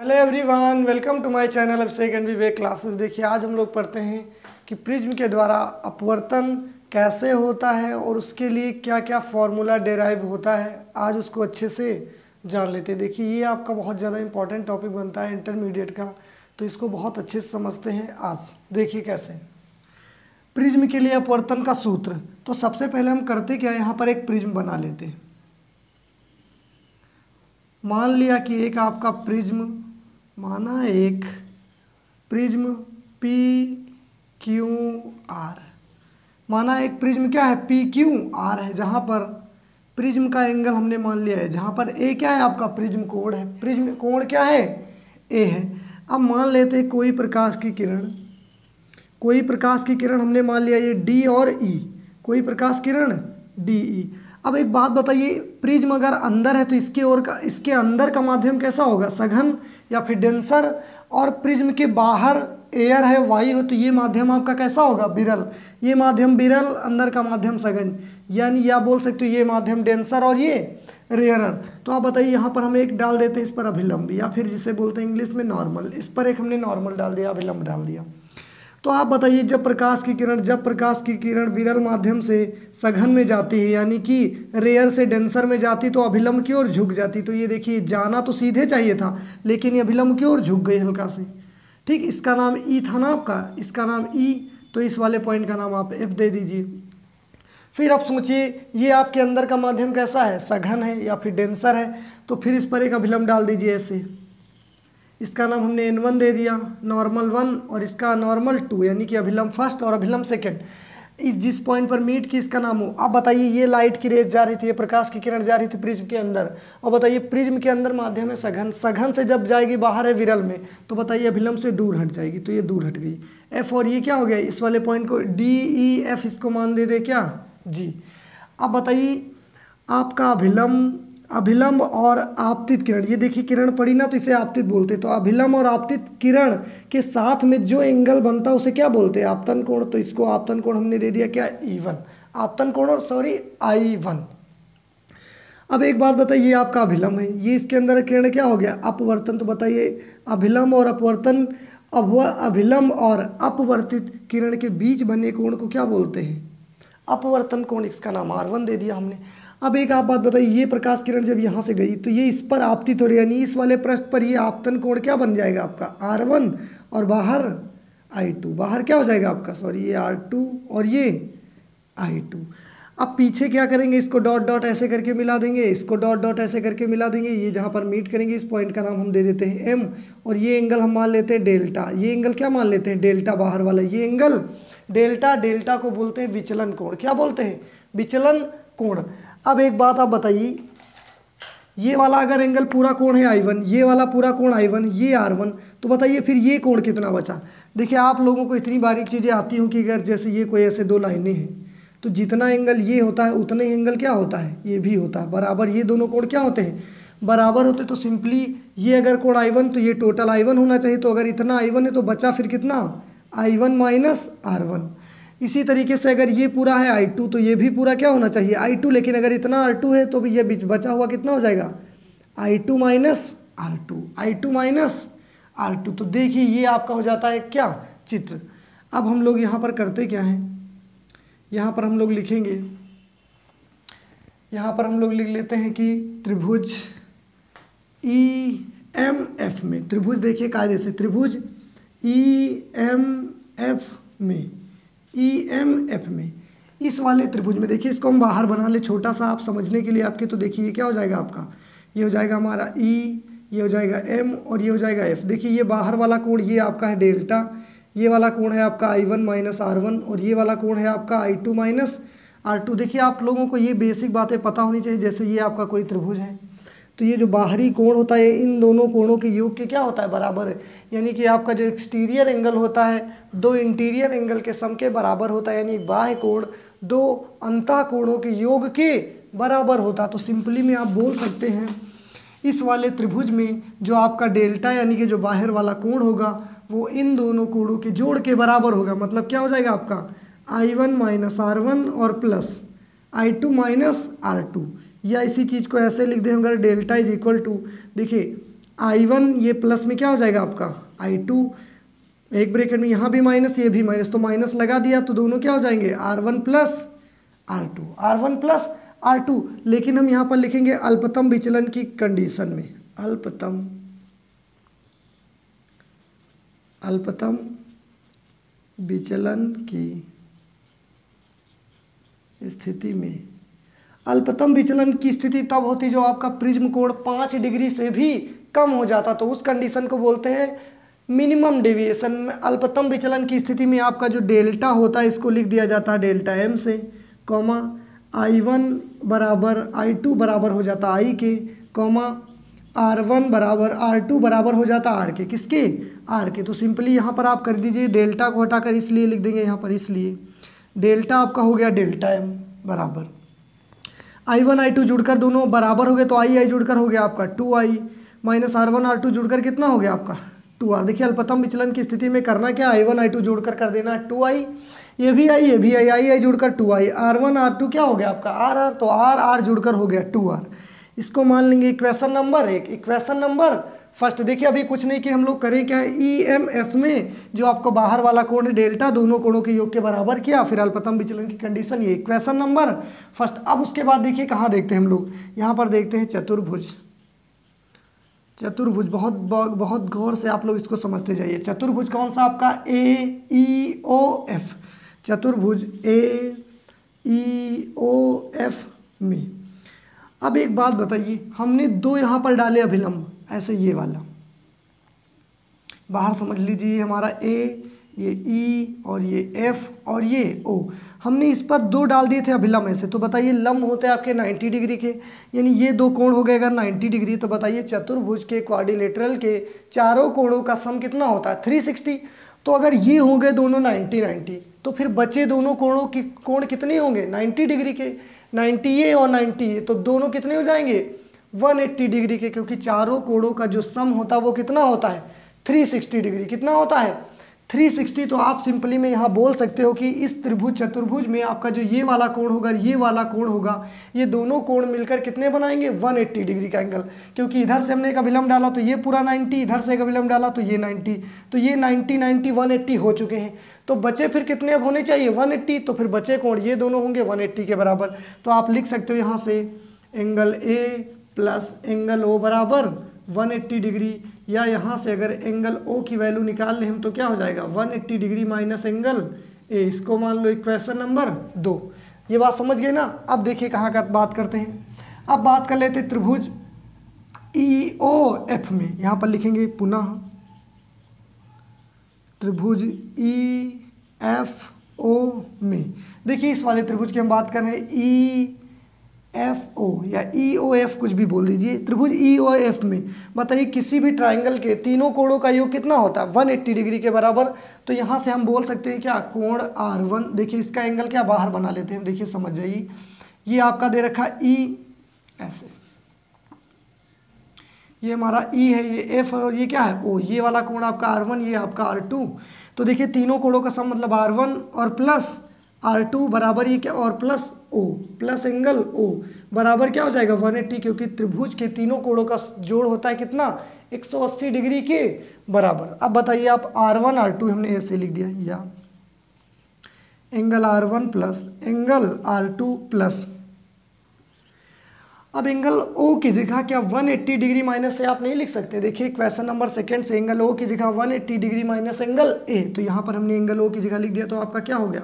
Hello everyone, welcome to my channel Abhishek and Vivek classes. देखिए, आज हम लोग पढ़ते हैं कि प्रिज्म के द्वारा अपवर्तन कैसे होता है और उसके लिए क्या क्या फॉर्मूला डेराइव होता है। आज उसको अच्छे से जान लेते हैं। देखिए, ये आपका बहुत ज़्यादा इंपॉर्टेंट टॉपिक बनता है इंटरमीडिएट का, तो इसको बहुत अच्छे से समझते हैं आज। देखिए कैसे प्रिज्म के लिए अपवर्तन का सूत्र। तो सबसे पहले हम करते क्या, यहाँ पर एक प्रिज्म बना लेते हैं। मान लिया कि एक आपका प्रिज्म, माना एक प्रिज्म पी क्यू आर, माना एक प्रिज्म क्या है, पी क्यू आर है, जहाँ पर प्रिज्म का एंगल हमने मान लिया है, जहाँ पर ए क्या है आपका प्रिज्म कोण है, प्रिज्म कोण क्या है, ए है। अब मान लेते हैं कोई प्रकाश की किरण हमने मान लिया ये डी और ई, कोई प्रकाश किरण डी ई। अब एक बात बताइए, प्रिज्म अगर अंदर है तो इसके अंदर का माध्यम कैसा होगा, सघन या फिर डेंसर, और प्रिज्म के बाहर एयर है, वायु है, तो ये माध्यम आपका कैसा होगा, विरल। ये माध्यम विरल, अंदर का माध्यम सघन, यानी या बोल सकते हो ये माध्यम डेंसर और ये रेयरर। तो आप बताइए, यहाँ पर हम एक डाल देते हैं इस पर अभिलंब, या फिर जिसे बोलते हैं इंग्लिश में नॉर्मल, इस पर एक हमने नॉर्मल डाल दिया, अभिलंब डाल दिया। तो आप बताइए, जब प्रकाश की किरण विरल माध्यम से सघन में जाती है, यानी कि रेयर से डेंसर में जाती, तो अभिलंब की ओर झुक जाती। तो ये देखिए, जाना तो सीधे चाहिए था, लेकिन ये अभिलंब की ओर झुक गई हल्का से। ठीक, इसका नाम ई था ना आपका, इसका नाम ई, तो इस वाले पॉइंट का नाम आप एफ दे दीजिए। फिर आप सोचिए, ये आपके अंदर का माध्यम कैसा है, सघन है या फिर डेंसर है, तो फिर इस पर एक अभिलंब डाल दीजिए ऐसे। इसका नाम हमने N1 दे दिया, नॉर्मल 1, और इसका नॉर्मल 2, यानी कि अभिलंब फर्स्ट और अभिलंब सेकंड। इस जिस पॉइंट पर मीट की इसका नाम हो। अब बताइए, ये लाइट की रेज जा रही थी, ये प्रकाश की किरण जा रही थी प्रिज्म के अंदर, और बताइए प्रिज्म के अंदर माध्यम है सघन, सघन से जब जाएगी बाहर है विरल में, तो बताइए अभिलंब से दूर हट जाएगी, तो ये दूर हट गई एफ, और ये क्या हो गया, इस वाले पॉइंट को डी ई एफ, इसको मान दे दे क्या जी। अब बताइए, आपका अभिलंब और आपतित किरण, ये देखिए किरण पड़ी ना, तो इसे आपतित बोलते। तो अभिलंब और आपतित किरण के साथ में जो एंगल बनता है उसे क्या बोलते हैं, आपतन कोण। तो इसको आपतन कोण हमने दे दिया क्या, E1, आपतन कोण, और सॉरी I1। अब एक बात बताइए, आपका अभिलंब है, ये इसके अंदर किरण क्या हो गया, अपवर्तन। तो बताइए, अभिलंब और अपवर्तन, अभिलंब और अपवर्तित किरण के बीच बने कोण को क्या बोलते हैं, अपवर्तन कोण। इसका नाम R1 दे दिया हमने। अब एक आप बात बताइए, ये प्रकाश किरण जब यहाँ से गई तो ये इस पर आपतित हो रही है, यानी इस वाले पृष्ठ पर ये आपतन कोण क्या बन जाएगा आपका R1, और बाहर I2, बाहर क्या हो जाएगा आपका, सॉरी ये R2 और ये I2। अब पीछे क्या करेंगे, इसको डॉट डॉट ऐसे करके मिला देंगे, इसको डॉट डॉट ऐसे करके मिला देंगे, ये जहाँ पर मीट करेंगे इस पॉइंट का नाम हम दे देते हैं M, और ये एंगल हम मान लेते हैं डेल्टा। ये एंगल क्या मान लेते हैं, डेल्टा, बाहर वाला ये एंगल डेल्टा। डेल्टा को बोलते हैं विचलन कोण, क्या बोलते हैं, विचलन कोण। अब एक बात आप बताइए, ये वाला अगर एंगल पूरा कोण है I1, ये वाला पूरा कोण I1, ये R1, तो बताइए फिर ये कोण कितना बचा। देखिए, आप लोगों को इतनी बारीक चीज़ें आती हों कि अगर जैसे ये कोई ऐसे दो लाइनें हैं, तो जितना एंगल ये होता है उतना ही एंगल क्या होता है, ये भी होता है बराबर। ये दोनों कोण क्या होते हैं, बराबर होते। तो सिंपली ये अगर कोण I1, तो ये टोटल I1 होना चाहिए। तो अगर इतना I1 है तो बचा फिर कितना, I1 माइनस R1। इसी तरीके से अगर ये पूरा है I2, तो ये भी पूरा क्या होना चाहिए, I2। लेकिन अगर इतना R2 है तो ये बचा हुआ कितना हो जाएगा, I2 minus R2, I2 minus R2। तो देखिए, ये आपका हो जाता है क्या, चित्र। अब हम लोग यहाँ पर करते क्या हैं, यहाँ पर हम लोग लिखेंगे, यहाँ पर हम लोग लिख लेते हैं कि त्रिभुज EMF में, त्रिभुज देखिए कायदे से, त्रिभुज EMF में, इस वाले त्रिभुज में देखिए, इसको हम बाहर बना ले छोटा सा आप समझने के लिए आपके। तो देखिए, ये क्या हो जाएगा आपका, ये हो जाएगा हमारा E, ये हो जाएगा M, और ये हो जाएगा F। देखिए, ये बाहर वाला कोण ये आपका है डेल्टा, ये वाला कोण है आपका I1 माइनस R1, और ये वाला कोण है आपका I2 माइनस R2। देखिए, आप लोगों को ये बेसिक बातें पता होनी चाहिए। जैसे ये आपका कोई त्रिभुज है, तो ये जो बाहरी कोण होता है इन दोनों कोणों के योग के क्या होता है, बराबर है। यानी कि आपका जो एक्सटीरियर एंगल होता है दो इंटीरियर एंगल के सम के बराबर होता है, यानी बाह्य कोण दो अंतः कोणों के योग के बराबर होता। तो सिंपली में आप बोल सकते हैं, इस वाले त्रिभुज में जो आपका डेल्टा यानी कि जो बाहर वाला कोण होगा वो इन दोनों कोणों के जोड़ के बराबर होगा। मतलब क्या हो जाएगा आपका, I1 माइनस R1 और प्लस I2 माइनस R2, या इसी चीज़ को ऐसे लिख दें अगर डेल्टा इज इक्वल टू, देखिए I1 ये प्लस में क्या हो जाएगा आपका I2, एक ब्रैकेट में यहाँ भी माइनस ये भी माइनस, तो माइनस लगा दिया तो दोनों क्या हो जाएंगे R1 plus R2, R1 plus R2। लेकिन हम यहाँ पर लिखेंगे अल्पतम विचलन की कंडीशन में, अल्पतम विचलन की स्थिति में, अल्पतम विचलन की स्थिति तब होती जो आपका प्रिज्म कोण 5 डिग्री से भी कम हो जाता, तो उस कंडीशन को बोलते हैं मिनिमम डेविएशन। में अल्पतम विचलन की स्थिति में आपका जो डेल्टा होता है इसको लिख दिया जाता है डेल्टा एम से, कॉमा I1 बराबर I2 बराबर हो जाता I के, कॉमा R1 बराबर R2 बराबर हो जाता R के, किसके R के। तो सिंपली यहाँ पर आप कर दीजिए डेल्टा को हटाकर इसलिए लिख देंगे यहाँ पर, इसलिए डेल्टा आपका हो गया डेल्टा एम बराबर I1 I2 जुड़कर दोनों बराबर हो गए तो I जुड़कर हो गया आपका 2I माइनस R1 R2 जुड़कर कितना हो गया आपका 2R। देखिए अल्पतम विचलन की स्थिति में करना क्या, I1 I2 जोड़कर कर देना 2I, ये भी I जुड़कर 2I, R1 R2 क्या हो गया आपका RR, तो R जुड़कर हो गया 2R। इसको मान लेंगे equation number 1। Equation number first देखिए अभी कुछ नहीं कि हम लोग करें क्या, EMF में जो आपको बाहर वाला कोण है डेल्टा, दोनों कोणों के योग के बराबर किया, फिर अल्पतम विचलन की कंडीशन, ये इक्वेशन नंबर फर्स्ट। अब उसके बाद देखिए कहाँ देखते हैं हम लोग, यहाँ पर देखते हैं चतुर्भुज। चतुर्भुज बहुत गौर से आप लोग इसको समझते जाइए। चतुर्भुज कौन सा आपका AEOF, चतुर्भुज AEOF में। अब एक बात बताइए, हमने दो यहाँ पर डाले अभिलंब, ऐसे ये वाला बाहर समझ लीजिए, हमारा A, ये E और ये F और ये O, हमने इस पर दो डाल दिए थे अभिलंब ऐसे। तो बताइए लंब होते हैं आपके 90 डिग्री के, यानी ये दो कोण हो गए अगर 90 डिग्री, तो बताइए चतुर्भुज के क्वाड्रिलेटरल के चारों कोणों का सम कितना होता है 360। तो अगर ये हो गए दोनों 90 तो फिर बचे दोनों कोणों की कोण कितने होंगे 90 डिग्री के, 90 ये और 90 ये, तो दोनों कितने हो जाएंगे 180 डिग्री के, क्योंकि चारों कोणों का जो सम होता है वो कितना होता है 360 डिग्री। कितना होता है 360। तो आप सिंपली में यहाँ बोल सकते हो कि इस त्रिभुज चतुर्भुज में आपका जो ये वाला कोण होगा, ये वाला कोण होगा, ये दोनों कोण मिलकर कितने बनाएंगे 180 डिग्री का एंगल, क्योंकि इधर से हमने एक अभिलंब डाला तो ये पूरा 90, इधर से एक अभिलंब डाला तो ये 90, तो ये 90 90 180 हो चुके हैं। तो बचे फिर कितने अब होने चाहिए 180, तो फिर बचे कोण ये दोनों होंगे 180 के बराबर। तो आप लिख सकते हो यहाँ से angle A plus angle O बराबर 180 डिग्री, या यहाँ से अगर एंगल O की वैल्यू निकाल लें हम तो क्या हो जाएगा 180 डिग्री माइनस एंगल A, इसको मान लो इक्वेशन नंबर 2। ये बात समझ गए ना। अब देखिए कहाँ का बात करते हैं, अब बात कर लेते हैं त्रिभुज EOF में। यहाँ पर लिखेंगे पुनः त्रिभुज EFO में। देखिए इस वाले त्रिभुज की हम बात कर रहे हैं EFO या EOF कुछ भी बोल दीजिए। त्रिभुज EOF में बताइए किसी भी ट्राइंगल के तीनों कोणों का योग कितना होता है 180 डिग्री के बराबर। तो यहाँ से हम बोल सकते हैं क्या कोण R1, देखिए इसका एंगल क्या बाहर बना लेते हैं, देखिए समझ जाइए, ये आपका दे रखा E ऐसे, ये हमारा E है, ये F है और ये क्या है O, ये वाला कोण आपका R1, ये आपका R2। तो देखिए तीनों कोणों का सम मतलब R1 और प्लस R2 बराबर ये क्या और plus O plus angle O बराबर क्या हो जाएगा 180, क्योंकि त्रिभुज के तीनों कोणों का जोड़ होता है कितना 180 डिग्री के बराबर। अब बताइए आप R1 R2 हमने ऐसे लिख दिया, या angle R1 plus angle R2 plus, अब एंगल O की जगह क्या 180 डिग्री माइनस से आप नहीं लिख सकते। देखिए क्वेश्चन नंबर सेकंड से एंगल O की जगह 180 डिग्री माइनस एंगल A, तो यहाँ पर हमने एंगल O की जगह लिख दिया, तो आपका क्या हो गया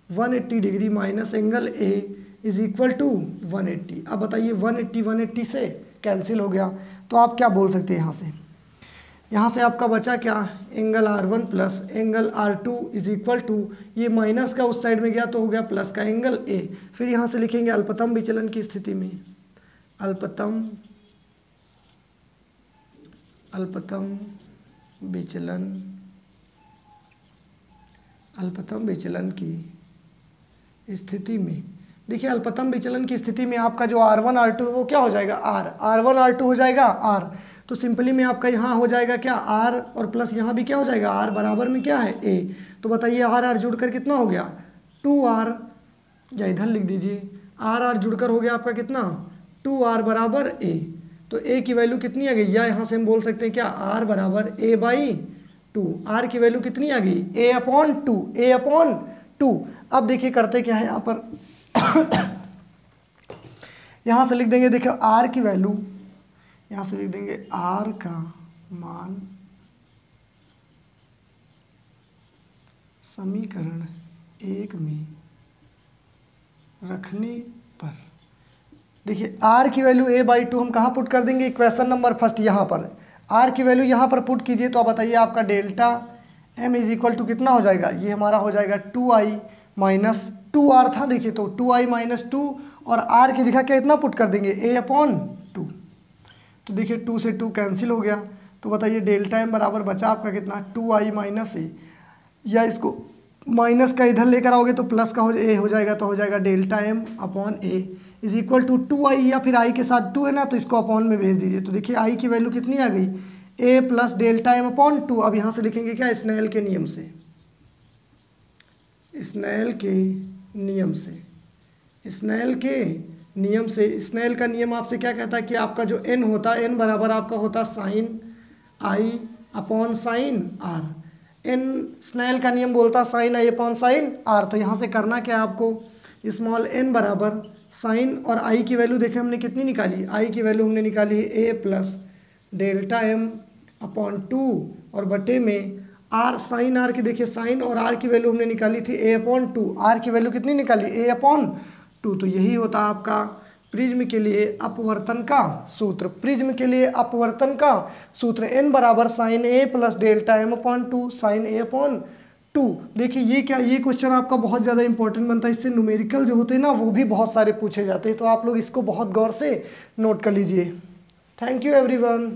180 degree minus angle A is equal to 180। अब बताइए 180 से कैंसिल हो गया, तो आप क्या बोल सकते हैं यहाँ से आपका बचा क्या angle R1 plus angle R2 is equal to, ये माइनस का उस साइड में गया तो हो गया प्लस का एंगल A। फिर यहाँ से लिखेंगे अल्पतम विचलन की स्थिति में, अल्पतम विचलन की स्थिति में, देखिए अल्पतम विचलन की स्थिति में आपका जो R1 R2 है वो क्या हो जाएगा R1 R2 हो जाएगा R, तो सिंपली में आपका यहाँ हो जाएगा क्या R और प्लस यहाँ भी क्या हो जाएगा R बराबर में क्या है A। तो बताइए R जुड़कर कितना हो गया 2R, या इधर लिख दीजिए R जुड़कर हो गया आपका कितना 2R बराबर A। तो ए की वैल्यू कितनी आ गई, या यहाँ से हम बोल सकते हैं क्या, आर बराबर ए बाई टू। आर की वैल्यू कितनी आ गई, ए अपॉन टू, ए अपॉन टू। अब देखिए करते क्या है यहाँ पर यहाँ से लिख देंगे, देखिए आर की वैल्यू, यहाँ से लिख देंगे आर का मान समीकरण 1 में रखने पर, देखिए आर की वैल्यू ए बाई टू हम कहाँ पुट कर देंगे, इक्वेशन नंबर फर्स्ट यहाँ पर आर की वैल्यू यहाँ पर पुट कीजिए। तो आप बताइए आपका delta M is equal to कितना हो जाएगा, ये हमारा हो जाएगा 2i माइनस 2r था, देखिए तो 2i माइनस 2 और r की जगह क्या इतना पुट कर देंगे, a अपॉन 2। तो देखिए 2 से 2 कैंसिल हो गया। तो बताइए डेल्टा एम बराबर बचा आपका कितना, 2i माइनस ए, या इसको माइनस का इधर लेकर आओगे तो प्लस का ए हो जाएगा, तो हो जाएगा delta M upon A is equal to 2i, या फिर i के साथ 2 है ना तो इसको अपॉन में भेज दीजिए। तो देखिए i की वैल्यू कितनी आ गई, a plus delta M upon 2। अब यहाँ से लिखेंगे क्या, स्नेल के नियम से, स्नेल के नियम से, स्नेल के नियम से। स्नेल का नियम आपसे क्या कहता है कि आपका जो n होता है, n बराबर आपका होता sine i upon sine r। n Snell का नियम बोलता sine i upon sine r। तो यहाँ से करना क्या आपको, स्मॉल n बराबर साइन, और i की वैल्यू देखें हमने कितनी निकाली, i की वैल्यू हमने निकाली है a plus delta m upon 2 और बटे में r साइन r की, देखिए साइन और r की वैल्यू हमने निकाली थी a अपॉन 2, r की वैल्यू कितनी निकाली, a अपॉन 2। तो यही होता है आपका प्रिज्म के लिए अपवर्तन का सूत्र। प्रिज्म के लिए अपवर्तन का सूत्र n बराबर sine a plus delta M upon 2 sine a upon 2। देखिए ये क्या, ये क्वेश्चन आपका बहुत ज़्यादा इंपॉर्टेंट बनता है, इससे न्यूमेरिकल जो होते हैं ना वो भी बहुत सारे पूछे जाते हैं। तो आप लोग इसको बहुत गौर से नोट कर लीजिए। Thank you everyone.